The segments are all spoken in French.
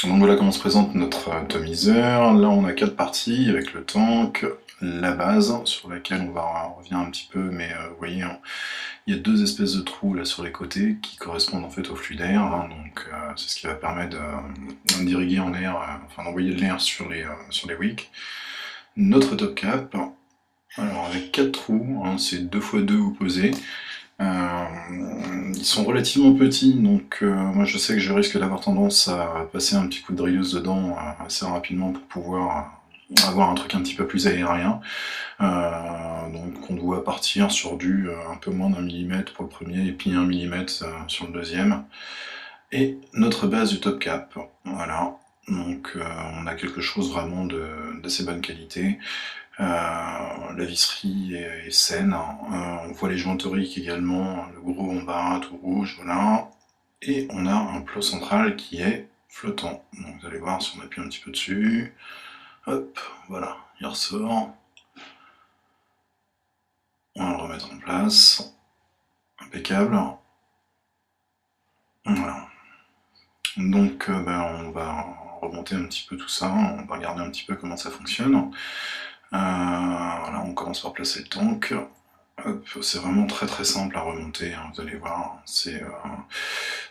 Donc voilà comment se présente notre atomiseur. Là on a 4 parties avec le tank, la base sur laquelle on va revenir un petit peu, mais vous voyez, hein, il y a deux espèces de trous là sur les côtés qui correspondent en fait au flux d'air, hein, donc c'est ce qui va permettre d'irriguer en air, enfin d'envoyer de l'air sur les wicks. Notre top cap, alors avec 4 trous, hein, c'est 2 x 2 opposés. Ils sont relativement petits, donc moi je sais que je risque d'avoir tendance à passer un petit coup de drilleuse dedans assez rapidement pour pouvoir avoir un truc un petit peu plus aérien. Donc on doit partir sur du un peu moins d'1 mm pour le premier et puis 1 mm sur le deuxième. Et notre base du top cap, voilà. Donc on a quelque chose vraiment d'assez bonne qualité. La visserie est saine, on voit les joints toriques également, le gros en bas, tout rouge, voilà. Et on a un plot central qui est flottant. Donc vous allez voir si on appuie un petit peu dessus, hop, voilà, il ressort. On va le remettre en place, impeccable. Voilà. Donc on va remonter un petit peu tout ça, on va regarder un petit peu comment ça fonctionne. Voilà, on commence par placer le tank. C'est vraiment très très simple à remonter, hein, vous allez voir.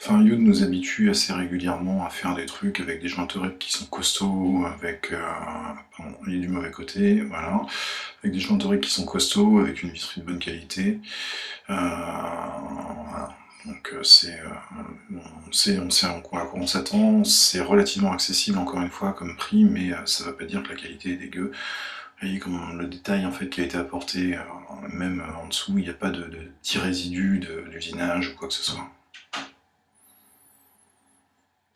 Enfin, Youd nous habitue assez régulièrement à faire des trucs avec des jointeries qui sont costauds, avec... pardon, il est du mauvais côté, voilà. Avec des jointeries qui sont costauds, avec une visserie de bonne qualité. Voilà. Donc on sait à quoi on s'attend, c'est relativement accessible encore une fois comme prix, mais ça ne veut pas dire que la qualité est dégueu. Vous voyez comme le détail en fait qui a été apporté, même en dessous, il n'y a pas de petits résidus d'usinage ou quoi que ce soit.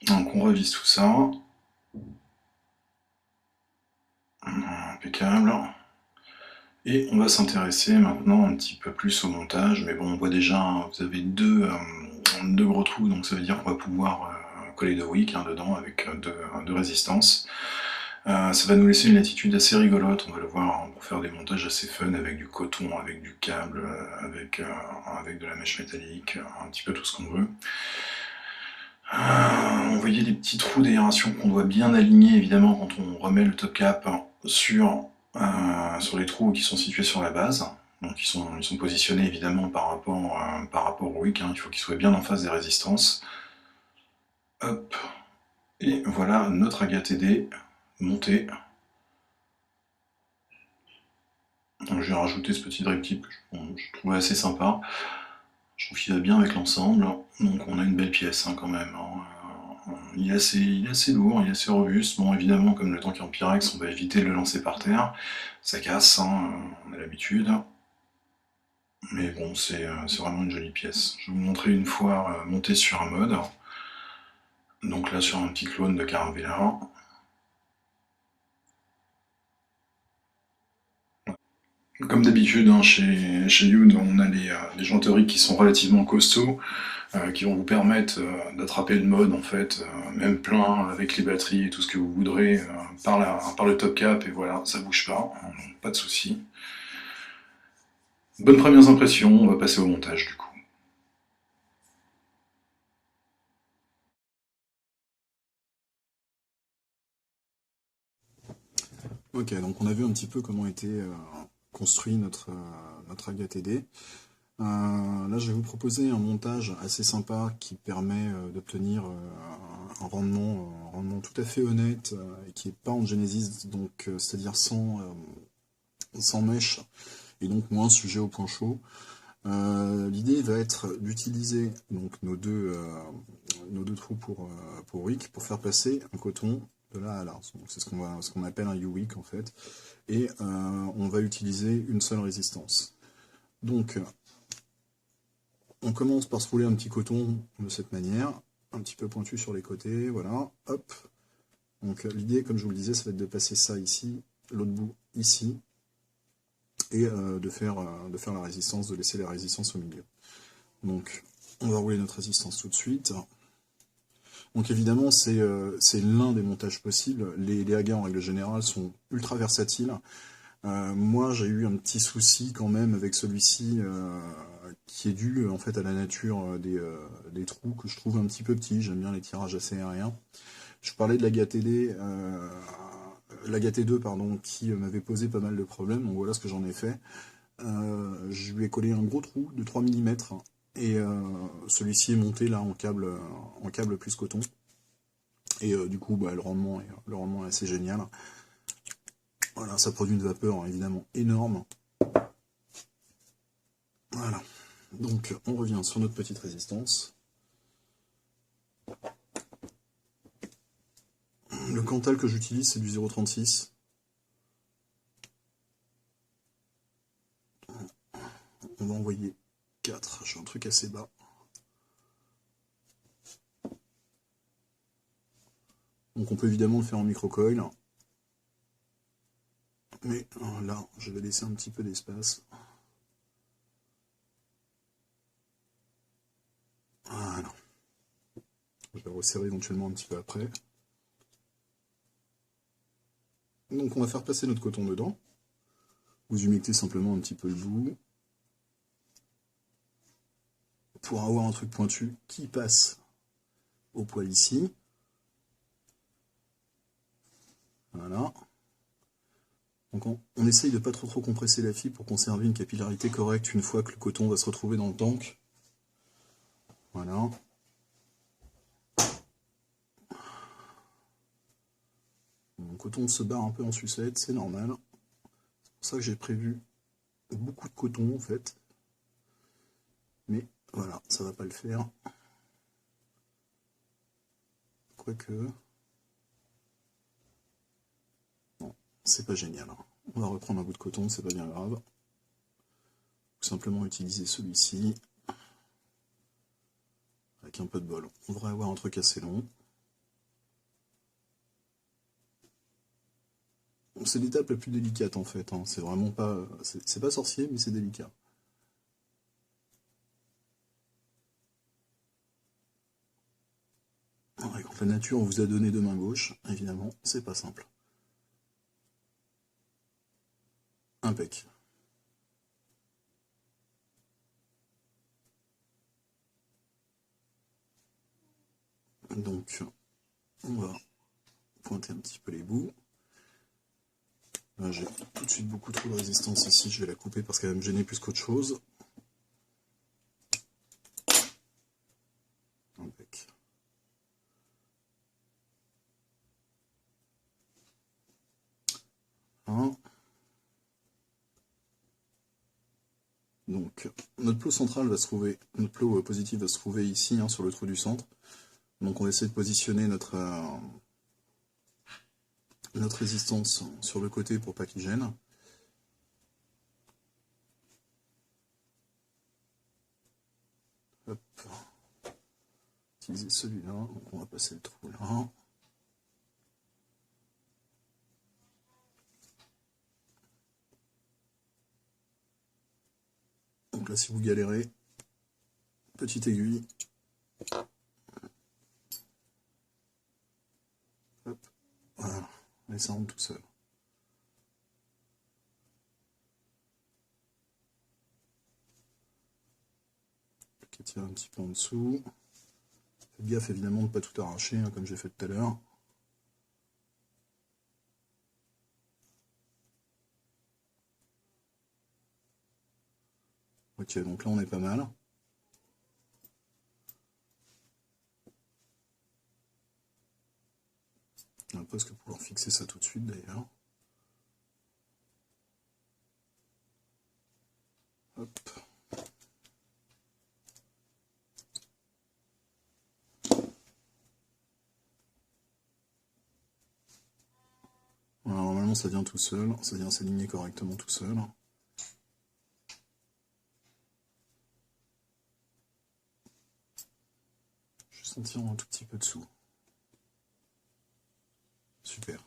Donc on revise tout ça. Impeccable. Et on va s'intéresser maintenant un petit peu plus au montage, mais bon on voit déjà, vous avez deux gros trous, donc ça veut dire qu'on va pouvoir coller deux wicks dedans avec deux résistances. Ça va nous laisser une latitude assez rigolote, on va le voir, hein, pour faire des montages assez fun avec du coton, avec du câble, avec de la mèche métallique, un petit peu tout ce qu'on veut. On voyait les petits trous d'aération qu'on doit bien aligner évidemment quand on remet le top cap sur les trous qui sont situés sur la base. Donc ils sont positionnés évidemment par rapport au wick, hein, il faut qu'ils soient bien en face des résistances. Hop, et voilà notre AGATD montée. Donc j'ai rajouté ce petit drip tip que je trouvais assez sympa. Je trouve qu'il va bien avec l'ensemble. Donc on a une belle pièce, hein, quand même, hein. Il est assez lourd, il est assez robuste. Bon, évidemment, comme le tank en Pyrex, on va éviter de le lancer par terre. Ça casse, hein, on a l'habitude. Mais bon, c'est vraiment une jolie pièce. Je vais vous montrer une fois monté sur un mode. Donc là, sur un petit clone de Caravella. Comme d'habitude, hein, chez Youd, on a les janteries qui sont relativement costauds, qui vont vous permettre d'attraper le mode, en fait, même plein, avec les batteries et tout ce que vous voudrez, par le top cap, et voilà, ça bouge pas, hein, pas de souci. Bonnes premières impressions, on va passer au montage du coup. Ok, donc on a vu un petit peu comment était construit notre AGATD. Là, je vais vous proposer un montage assez sympa qui permet d'obtenir un rendement tout à fait honnête et qui n'est pas en Genesis, donc c'est-à-dire sans mèche et donc moins sujet au point chaud. L'idée va être d'utiliser donc nos deux trous pour wick pour faire passer un coton de là à là. C'est ce qu'on appelle un U-wick en fait. Et on va utiliser une seule résistance. Donc on commence par se rouler un petit coton de cette manière, un petit peu pointu sur les côtés, voilà, hop. Donc l'idée, comme je vous le disais, ça va être de passer ça ici, l'autre bout ici, et de faire la résistance, de laisser la résistance au milieu. Donc on va rouler notre résistance tout de suite. Donc évidemment, c'est l'un des montages possibles. Les AGA en règle générale sont ultra versatiles. Moi, j'ai eu un petit souci quand même avec celui-ci qui est dû en fait à la nature des trous que je trouve un petit peu petits. J'aime bien les tirages assez aériens. Je parlais de la GATD, la GAT2 pardon, qui m'avait posé pas mal de problèmes, donc voilà ce que j'en ai fait. Je lui ai collé un gros trou de 3 mm et celui-ci est monté là en câble plus coton. Et du coup bah, le rendement est assez génial. Voilà, ça produit une vapeur évidemment énorme. Voilà, donc on revient sur notre petite résistance. Le Cantal que j'utilise c'est du 0,36. On va envoyer 4, j'ai un truc assez bas. Donc on peut évidemment le faire en microcoil. Mais là, je vais laisser un petit peu d'espace. Voilà. Je vais resserrer éventuellement un petit peu après. Donc on va faire passer notre coton dedans. Vous humectez simplement un petit peu le bout. Pour avoir un truc pointu qui passe au poil ici. Voilà. Donc on essaye de pas trop compresser la fibre pour conserver une capillarité correcte une fois que le coton va se retrouver dans le tank. Voilà. Mon coton se barre un peu en sucette, c'est normal. C'est pour ça que j'ai prévu beaucoup de coton en fait. Mais voilà, ça va pas le faire. Quoique... Bon, c'est pas génial. On va reprendre un bout de coton, c'est pas bien grave. Tout simplement utiliser celui-ci. Avec un peu de bol. On devrait avoir un truc assez long. C'est l'étape la plus délicate en fait. Hein. C'est vraiment pas... C'est pas sorcier, mais c'est délicat. Ouais, quand la nature vous a donné deux mains gauches, évidemment, c'est pas simple. Impec. Donc, on va pointer un petit peu les bouts. Là, j'ai tout de suite beaucoup trop de résistance ici, je vais la couper parce qu'elle va me gêner plus qu'autre chose. Impec. Hein. Donc, notre plot central va se trouver, notre plot positif va se trouver ici, hein, sur le trou du centre. Donc, on va essayer de positionner notre résistance sur le côté pour pas qu'il gêne. Hop. Utiliser celui-là, donc on va passer le trou là. Donc là, si vous galérez, petite aiguille. Hop. Voilà. Et ça rentre tout seul. Qui tire un petit peu en dessous. Faites gaffe évidemment de ne pas tout arracher, hein, comme j'ai fait tout à l'heure. Ok, donc là on est pas mal. On va presque pouvoir fixer ça tout de suite d'ailleurs. Hop. Voilà, normalement ça vient tout seul, ça vient s'aligner correctement tout seul. Juste en tirant un tout petit peu dessous. Super.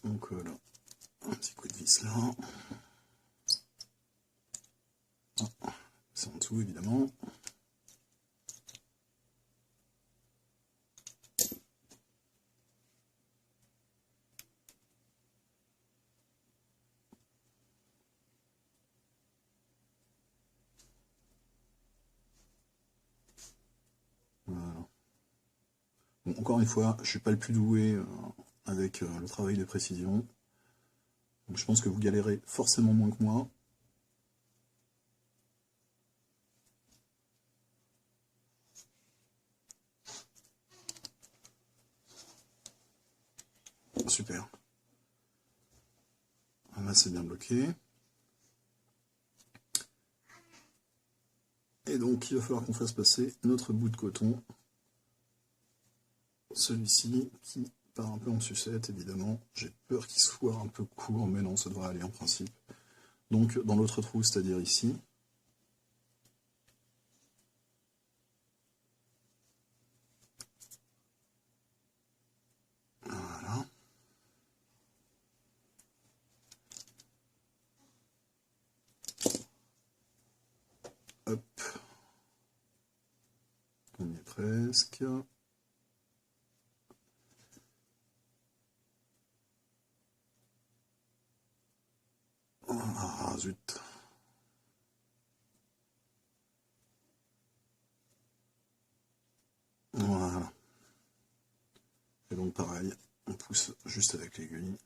Donc là, un petit coup de vis là. dessous évidemment. Voilà. Bon, encore une fois, je suis pas le plus doué avec le travail de précision. Donc je pense que vous galérez forcément moins que moi. Super. Là c'est bien bloqué. Et donc il va falloir qu'on fasse passer notre bout de coton. Celui-ci qui part un peu en sucette évidemment. J'ai peur qu'il soit un peu court, mais non, ça devrait aller en principe. Donc dans l'autre trou, c'est-à-dire ici. Voilà. Hop. On y est presque. Ah zut. Voilà. Et donc pareil, on pousse juste avec l'aiguille.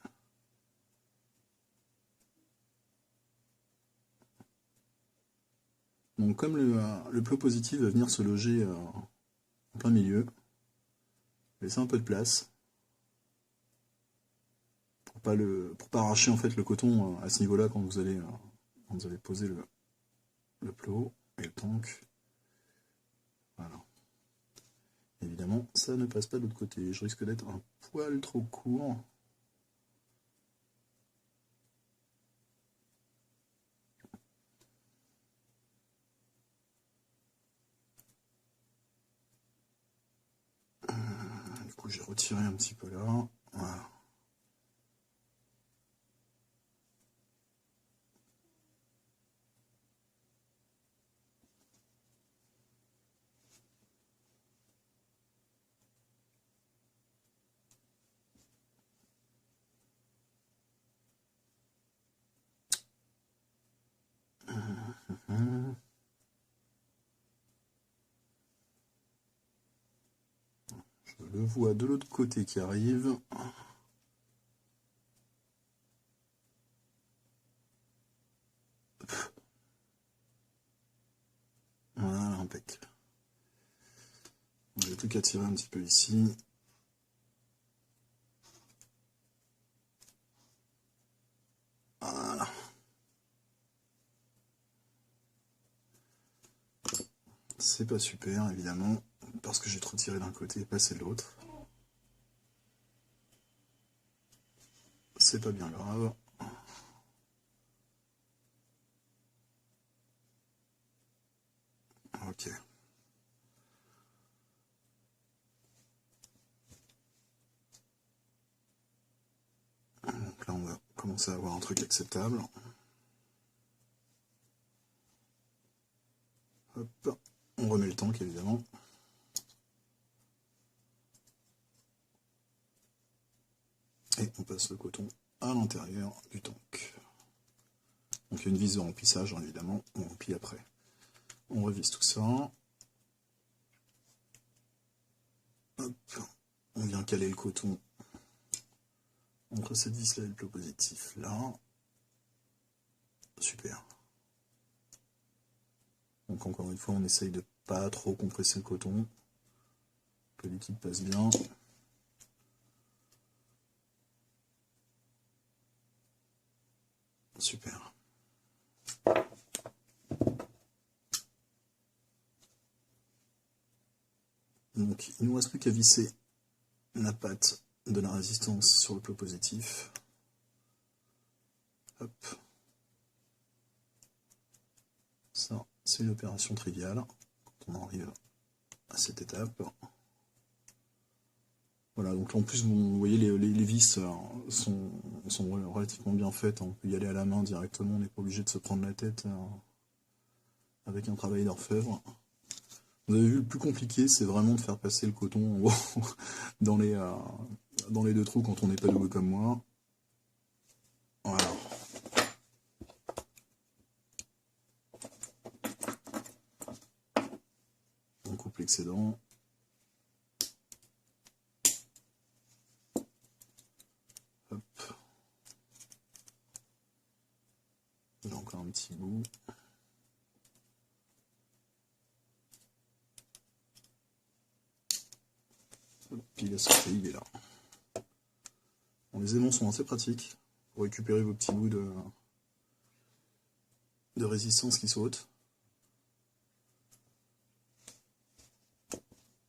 Donc comme le plot positif va venir se loger en plein milieu, laissez un peu de place pour pas arracher en fait le coton à ce niveau-là quand vous allez poser le plot et le tank. Voilà. Évidemment, ça ne passe pas de l'autre côté. Je risque d'être un poil trop court. Du coup, j'ai retiré un petit peu là. Voilà. Je le vois de l'autre côté qui arrive. Voilà, impec. J'ai plus qu'à tirer un petit peu ici. Voilà. C'est pas super, évidemment, parce que j'ai trop tiré d'un côté et passé de l'autre. C'est pas bien grave. Ok. Donc là, on va commencer à avoir un truc acceptable. Hop. On remet le tank, évidemment. Et on passe le coton à l'intérieur du tank. Donc il y a une vis de remplissage, hein, évidemment. On remplit après. On revise tout ça. Hop. On vient caler le coton entre cette vis-là et le plot positif là. Super. Donc encore une fois, on essaye de pas trop compresser le coton. Que le liquide passe bien. Super. Donc il ne nous reste plus qu'à visser la patte de la résistance sur le plot positif. Hop. Ça, c'est une opération triviale quand on arrive à cette étape. Voilà, donc en plus, vous voyez, les vis sont relativement bien faites. On peut y aller à la main directement, on n'est pas obligé de se prendre la tête avec un travail d'orfèvre. Vous avez vu, le plus compliqué, c'est vraiment de faire passer le coton en gros, dans les deux trous quand on n'est pas doué comme moi. Voilà. On coupe l'excédent. Hop. J'ai encore un petit bout. Hop, il a sauté, il est là. Bon, les aimants sont assez pratiques pour récupérer vos petits bouts de résistance qui sautent.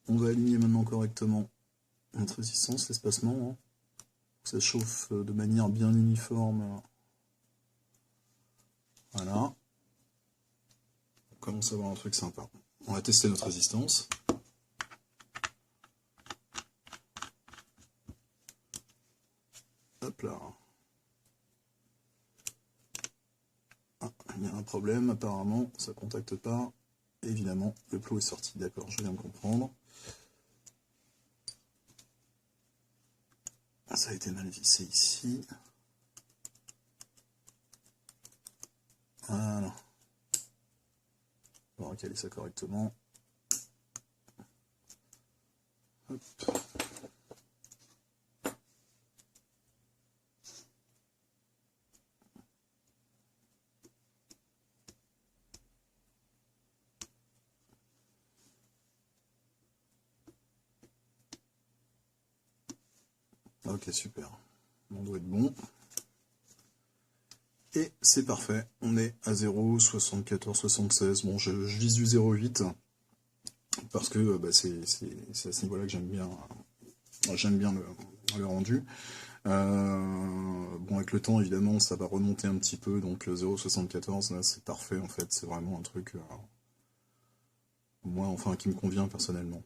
On va aligner maintenant correctement notre résistance, l'espacement. Hein. Ça chauffe de manière bien uniforme. Voilà. On commence à avoir un truc sympa. On va tester notre résistance. Hop là. Ah, il y a un problème, apparemment, ça ne contacte pas. Évidemment, le plot est sorti, d'accord, je viens de comprendre. Ça a été mal vissé ici. Voilà. On va recaler ça correctement. Hop. Ok, super. On doit être bon. Et c'est parfait. On est à 0, 74, 76. Bon, je vise du 0,8 parce que bah, c'est à ce niveau-là que j'aime bien le rendu. Bon, avec le temps, évidemment, ça va remonter un petit peu. Donc 0,74, là, c'est parfait, en fait. C'est vraiment un truc, moi, enfin, qui me convient personnellement.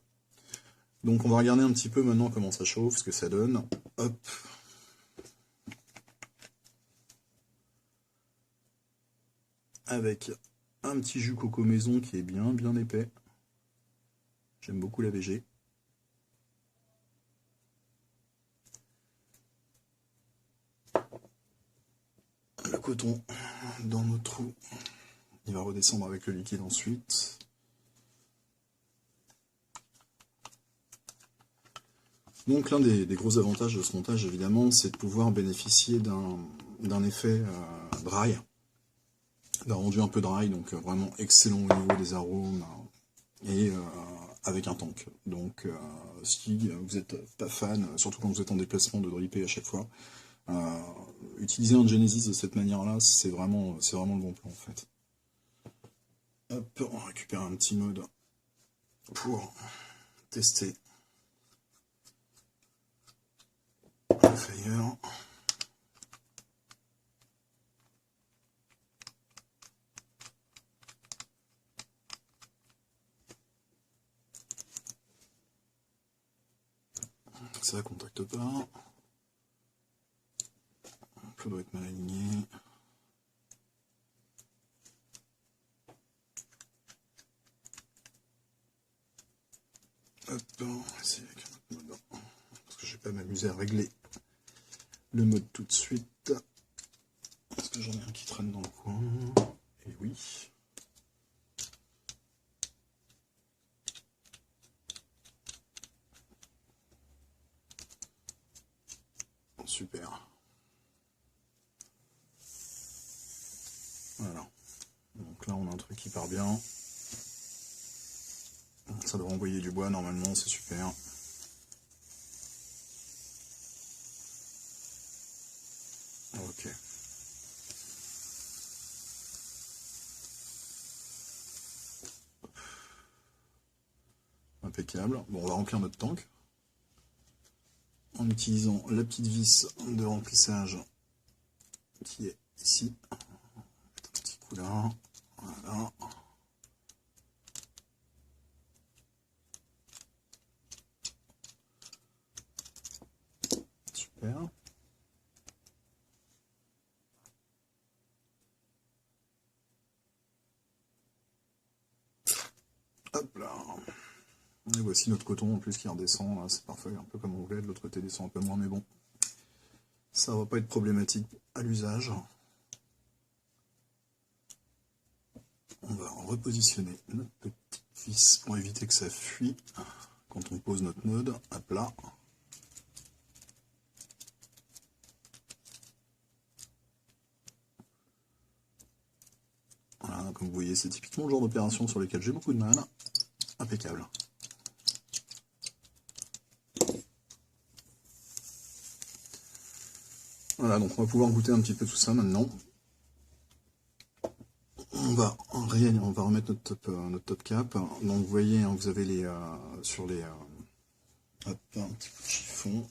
Donc on va regarder un petit peu maintenant comment ça chauffe, ce que ça donne. Hop. Avec un petit jus coco maison qui est bien épais. J'aime beaucoup la VG. Le coton dans notre trou. Il va redescendre avec le liquide ensuite. Donc l'un des gros avantages de ce montage, évidemment, c'est de pouvoir bénéficier d'un effet dry, d'un rendu un peu dry, donc vraiment excellent au niveau des arômes, et avec un tank. Donc si vous n'êtes pas fan, surtout quand vous êtes en déplacement, de dripper à chaque fois, utiliser un Genesis de cette manière-là, c'est vraiment le bon plan en fait. Hop, on récupère un petit mode pour tester le Fire. Ça contacte pas. Ça doit être mal aligné. Hop, on va essayer avec un autre mode. Parce que je vais pas m'amuser à régler le mode tout de suite. Parce que j'en ai un qui traîne dans le coin. Et oui. Super. Voilà. Donc là, on a un truc qui part bien. Ça devrait envoyer du bois normalement, c'est super. Ok. Impeccable. Bon, on va remplir notre tank. En utilisant la petite vis de remplissage qui est ici. Un petit coup là. Voilà. Super. Hop là. Et voici notre coton en plus qui redescend, c'est parfait, un peu comme on voulait, de l'autre côté descend un peu moins, mais bon, ça va pas être problématique à l'usage. On va repositionner notre petite vis pour éviter que ça fuit quand on pose notre node à plat. Voilà, comme vous voyez, c'est typiquement le genre d'opération sur lesquelles j'ai beaucoup de mal. Impeccable. Voilà, donc on va pouvoir goûter un petit peu tout ça maintenant. On va remettre notre top cap. Donc vous voyez, hein, vous avez les sur les hop, un petit peu de chiffon.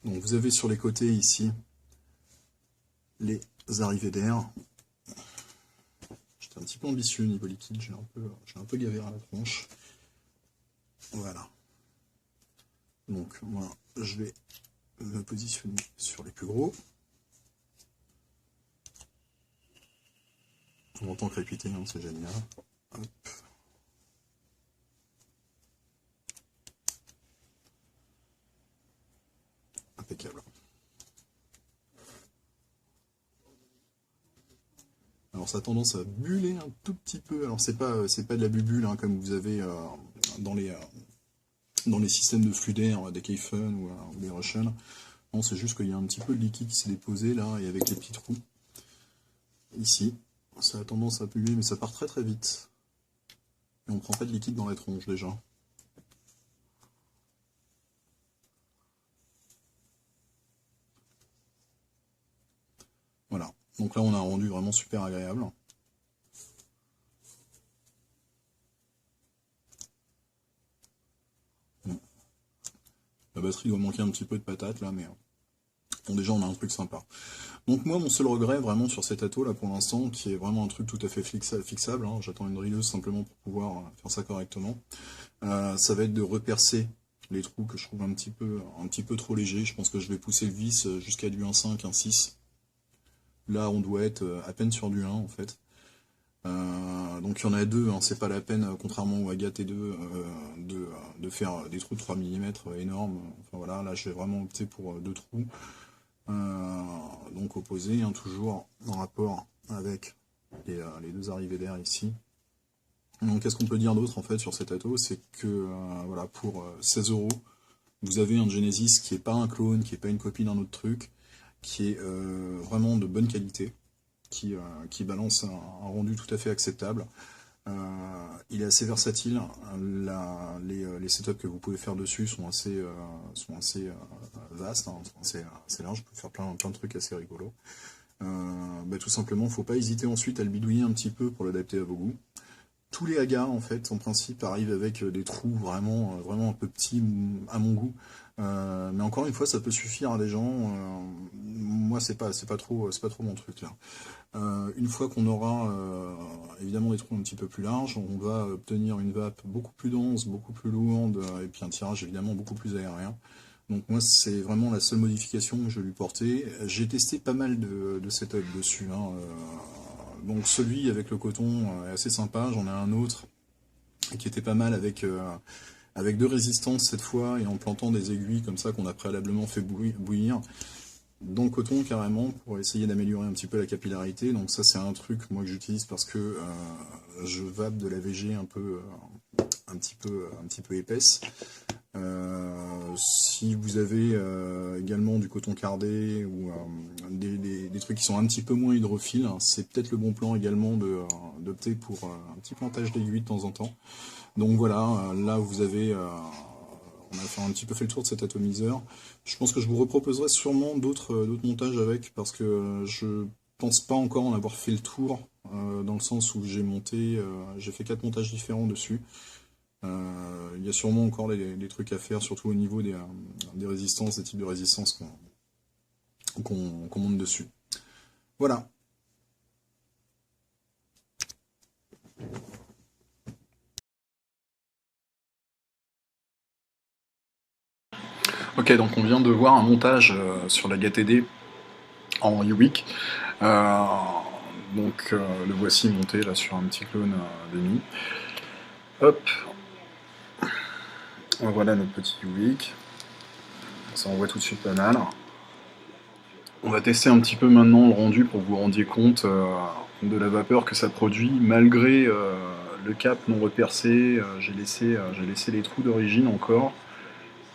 Donc vous avez sur les côtés ici les arrivées d'air. J'étais un petit peu ambitieux au niveau liquide, j'ai un peu gavé à la tronche. Voilà. Donc moi je vais me positionner sur les plus gros. On entend crépiter, hein, c'est génial. Hop. Impeccable. Alors ça a tendance à buller un tout petit peu. Alors c'est pas de la bubule hein, comme vous avez dans les systèmes de flux d'air des Kayfun ou des Russian. Non, c'est juste qu'il y a un petit peu de liquide qui s'est déposé là et avec les petits trous ici. Ça a tendance à buller mais ça part très très vite. Et on prend pas de liquide dans la tronche déjà. Voilà. Donc là on a un rendu vraiment super agréable. Bon. La batterie doit manquer un petit peu de patate là, mais bon, déjà on a un truc sympa. Donc moi mon seul regret vraiment sur cet atto là pour l'instant, qui est vraiment un truc tout à fait fixable, hein, j'attends une drilleuse simplement pour pouvoir faire ça correctement, ça va être de repercer les trous que je trouve un petit peu trop légers. Je pense que je vais pousser le vis jusqu'à du 1,5, 1,6. Là on doit être à peine sur du 1 en fait. Donc il y en a deux, hein, c'est pas la peine, contrairement au Agathe T2, de faire des trous de 3 mm énormes. Enfin voilà, là je vais vraiment opter pour deux trous. Donc opposés, hein, toujours en rapport avec les deux arrivées d'air ici. Donc qu'est-ce qu'on peut dire d'autre en fait sur cet atto, c'est que voilà, pour 16 €, vous avez un Genesis qui est pas un clone, qui est pas une copie d'un autre truc, qui est vraiment de bonne qualité, qui balance un rendu tout à fait acceptable. Il est assez versatile, les setups que vous pouvez faire dessus sont assez vastes, hein, assez larges, vous pouvez faire plein de trucs assez rigolos. Tout simplement, faut pas hésiter ensuite à le bidouiller un petit peu pour l'adapter à vos goûts. Tous les Haga, en fait, en principe, arrivent avec des trous vraiment un peu petits à mon goût. Mais encore une fois, ça peut suffire à des gens. Moi, c'est pas trop mon truc là. Une fois qu'on aura évidemment des trous un petit peu plus larges, on va obtenir une vape beaucoup plus dense, beaucoup plus lourde, et puis un tirage évidemment beaucoup plus aérien. Donc moi c'est vraiment la seule modification que je vais lui porter. J'ai testé pas mal de setup dessus, hein. Donc celui avec le coton est assez sympa, j'en ai un autre qui était pas mal avec deux résistances cette fois, et en plantant des aiguilles comme ça qu'on a préalablement fait bouillir dans le coton carrément pour essayer d'améliorer un petit peu la capillarité. Donc ça c'est un truc moi que j'utilise parce que je vape de la VG un petit peu épaisse. Si vous avez également du coton cardé ou des trucs qui sont un petit peu moins hydrophiles, hein, c'est peut-être le bon plan également d'opter pour un petit plantage d'aiguilles de temps en temps. Donc voilà, là vous avez on a un petit peu fait le tour de cet atomiseur. Je pense que je vous reproposerai sûrement d'autres montages avec, parce que je pense pas encore en avoir fait le tour, dans le sens où j'ai fait 4 montages différents dessus. Il y a sûrement encore des trucs à faire, surtout au niveau des résistances, des types de résistances qu'on monte dessus. Voilà. Ok, donc on vient de voir un montage sur la GATD en UWIC. Donc le voici monté là sur un petit clone d'Emi. Hop, voilà notre petit UVic. Ça envoie tout de suite pas mal. On va tester un petit peu maintenant le rendu pour que vous vous rendiez compte de la vapeur que ça produit, malgré le cap non repercé. J'ai laissé les trous d'origine encore.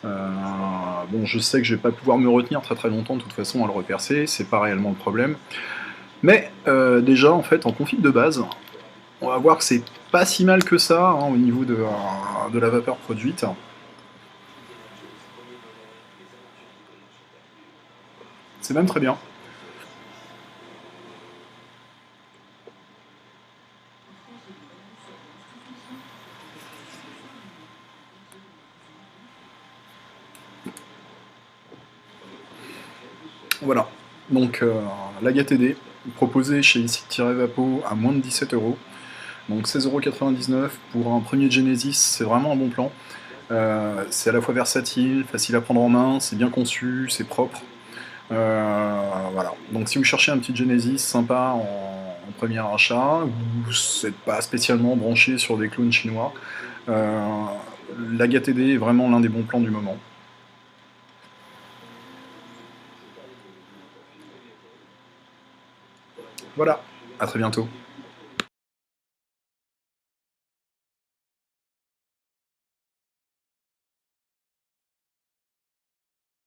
Bon, je sais que je vais pas pouvoir me retenir très longtemps de toute façon à le repercer, c'est pas réellement le problème. Mais déjà, en fait, en config de base, on va voir que c'est pas si mal que ça hein, au niveau de la vapeur produite. C'est même très bien. Voilà. Donc l'AGATD, proposé chez ICIC-Vapo à moins de 17 €. Donc 16,99 € pour un premier Genesis, c'est vraiment un bon plan. C'est à la fois versatile, facile à prendre en main, c'est bien conçu, c'est propre. Voilà. Donc si vous cherchez un petit Genesis sympa en premier achat, vous n'êtes pas spécialement branché sur des clones chinois, l'AGATD est vraiment l'un des bons plans du moment. Voilà, à très bientôt.